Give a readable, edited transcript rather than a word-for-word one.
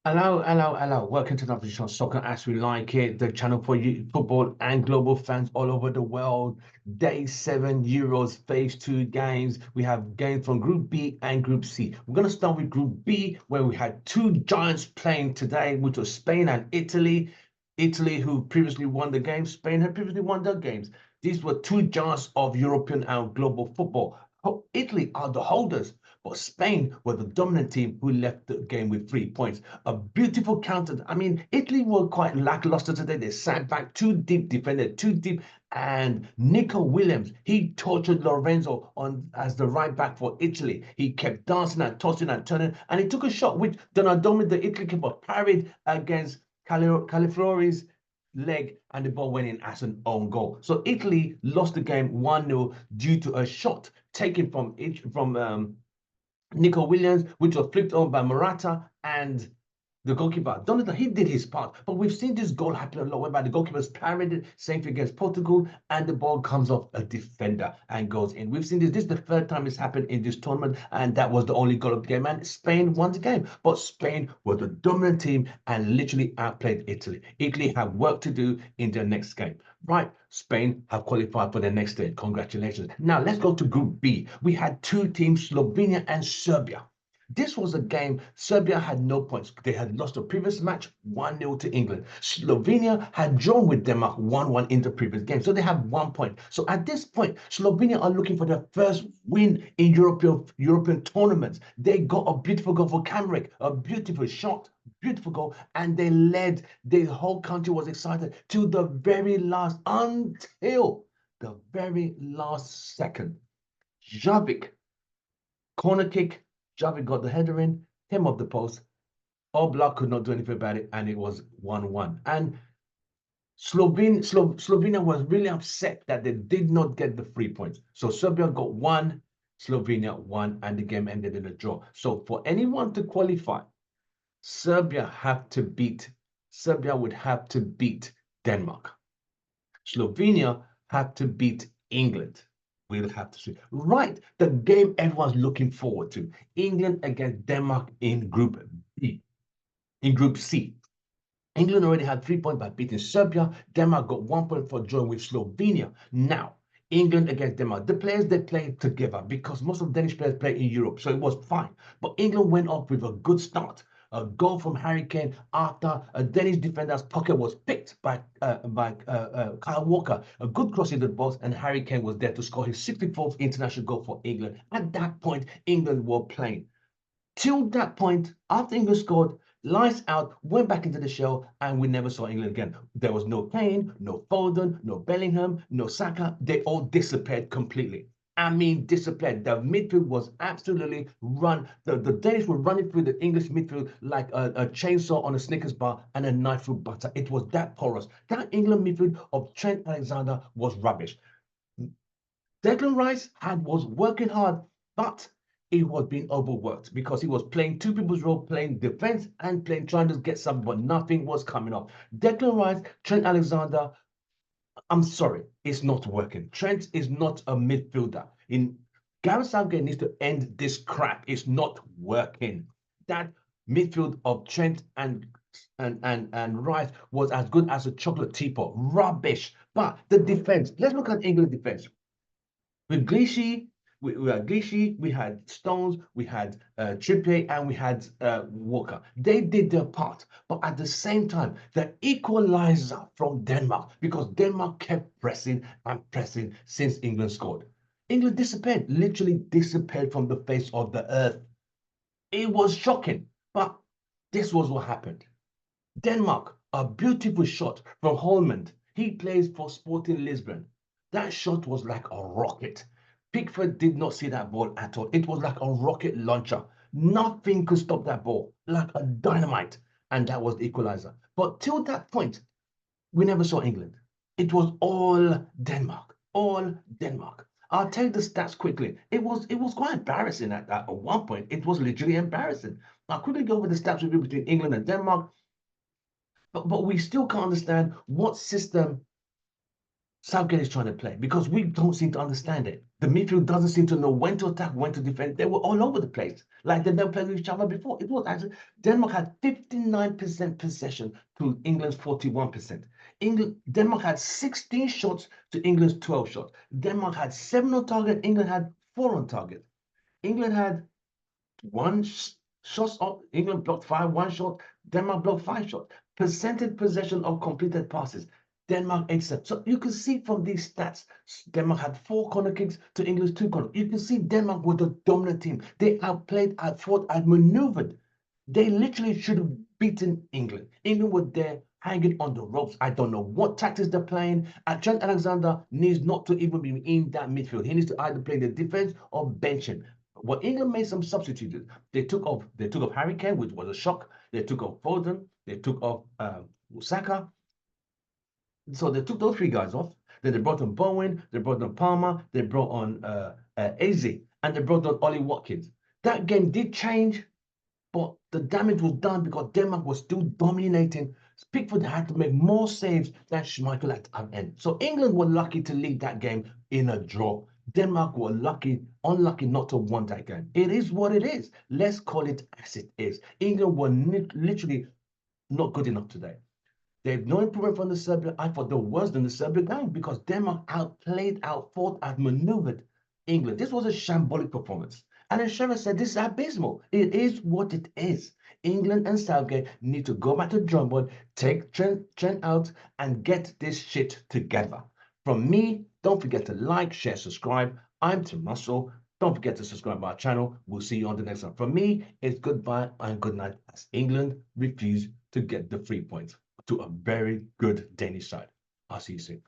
Hello, hello, hello. Welcome to the Position Soccer as we like it, the channel for you, football and global fans all over the world. Day 7 Euros Phase 2 games. We have games from Group B and Group C. We're going to start with Group B, where we had two giants playing today, which was Spain and Italy. Italy, who previously won the game, Spain had previously won their games. These were two giants of European and global football. Italy are the holders, but Spain were the dominant team who left the game with 3 points. A beautiful counter. I mean, Italy were quite lackluster today. They sat back too deep, defended too deep. And Nico Williams, he tortured Lorenzo on as the right back for Italy. He kept dancing and tossing and turning, and he took a shot which Donadoni, the Italy keeper, parried against Calafiori's leg, and the ball went in as an own goal. So Italy lost the game 1-0 due to a shot taken from Nico Williams, which was flipped on by Morata and the goalkeeper. Donald, he did his part, but we've seen this goal happen a lot whereby the goalkeeper's parried, same thing against Portugal, and the ball comes off a defender and goes in. We've seen this. This is the third time it's happened in this tournament, and that was the only goal of the game. And Spain won the game, but Spain was the dominant team and literally outplayed Italy. Italy have work to do in their next game. Right, Spain have qualified for the next stage. Congratulations. Now let's go to Group B. We had two teams, Slovenia and Serbia. This was a game Serbia had no points. They had lost the previous match 1-0 to England. Slovenia had drawn with Denmark 1-1 in the previous game. So they have 1 point. So at this point, Slovenia are looking for their first win in European tournaments. They got a beautiful goal for Kamrik, a beautiful shot, beautiful goal, and they led. The whole country was excited to the very last, until the very last second. Jovic, corner kick. Javi got the header in, came off the post. Oblak could not do anything about it, and it was 1-1. And Slovenia was really upset that they did not get the 3 points. So Serbia got 1, Slovenia 1, and the game ended in a draw. So for anyone to qualify, Serbia would have to beat Denmark. Slovenia had to beat England. We'll have to see. Right, the game everyone's looking forward to. England against Denmark in Group B. In Group C. England already had 3 points by beating Serbia. Denmark got 1 point for drawing with Slovenia. Now, England against Denmark. The players, they played together because most of the Danish players play in Europe, so it was fine. But England went off with a good start. A goal from Harry Kane after a Danish defender's pocket was picked by Kyle Walker. A good cross into the box, and Harry Kane was there to score his 64th international goal for England. At that point, England were playing. Till that point, after England scored, lights out, went back into the shell, and we never saw England again. There was no Kane, no Foden, no Bellingham, no Saka. They all disappeared completely. I mean, disappeared. The midfield was absolutely run. The Danish were running through the English midfield like a chainsaw on a Snickers bar and a knife through butter. It was that porous. That England midfield of Trent Alexander was rubbish. Declan Rice was working hard, but he was being overworked because he was playing two people's role, playing defense and trying to get something, but nothing was coming up. Declan Rice, Trent Alexander, I'm sorry, it's not working. Trent is not a midfielder. Gareth Southgate needs to end this crap. It's not working. That midfield of Trent and Rice was as good as a chocolate teapot. Rubbish. But the defense, let's look at England defense. With Gleeshy, we had Gleeshy, we had Stones, we had Trippier, and we had Walker. They did their part, but at the same time, the equalizer from Denmark, because Denmark kept pressing and pressing since England scored. England disappeared, literally disappeared from the face of the earth. It was shocking, but this was what happened. Denmark, a beautiful shot from Holmand. He plays for Sporting Lisbon. That shot was like a rocket. Pickford did not see that ball at all. It was like a rocket launcher. Nothing could stop that ball, like a dynamite. And that was the equalizer. But till that point, we never saw England. It was all Denmark. All Denmark. I'll tell you the stats quickly. It was quite embarrassing at one point. It was literally embarrassing. I'll quickly go over the stats review between England and Denmark. But we still can't understand what system Southgate is trying to play because we don't seem to understand it. The midfield doesn't seem to know when to attack, when to defend. They were all over the place, like they never played with each other before. It was actually Denmark had 59% possession to England's 41%. Denmark had 16 shots to England's 12 shots. Denmark had 7 on target. England had 4 on target. England had one shots off. England blocked 5, 1 shot. Denmark blocked 5 shots. Percentage possession of completed passes. Denmark 87. So you can see from these stats, Denmark had 4 corner kicks to England's 2 corner. You can see Denmark was the dominant team. They outplayed, outfought, outmaneuvered. They literally should have beaten England. England were there hanging on the ropes. I don't know what tactics they're playing. Trent Alexander needs not to even be in that midfield. He needs to either play the defense or bench him. Well, England made some substitutes. They took off Harry Kane, which was a shock. They took off Foden. They took off Saka. So they took those 3 guys off. Then they brought on Bowen. They brought on Palmer. They brought on Eze, and they brought on Ollie Watkins. That game did change, but the damage was done because Denmark was still dominating. Pickford had to make more saves than Schmeichel at the end. So England were lucky to lead that game in a draw. Denmark were unlucky not to have won that game. It is what it is. Let's call it as it is. England were literally not good enough today. They've no improvement from the Serbia. I thought they were worse than the Serbia game because Denmark outplayed, outfought, outmaneuvered England. This was a shambolic performance. And as Sheva said, this is abysmal. It is what it is. England and Southgate need to go back to the drum board, take Trent out, and get this shit together. From me, don't forget to like, share, subscribe. I'm Tim Russell. Don't forget to subscribe to our channel. We'll see you on the next one. From me, it's goodbye and good night as England refuse to get the 3 points to a very good Danish side. I'll see you soon.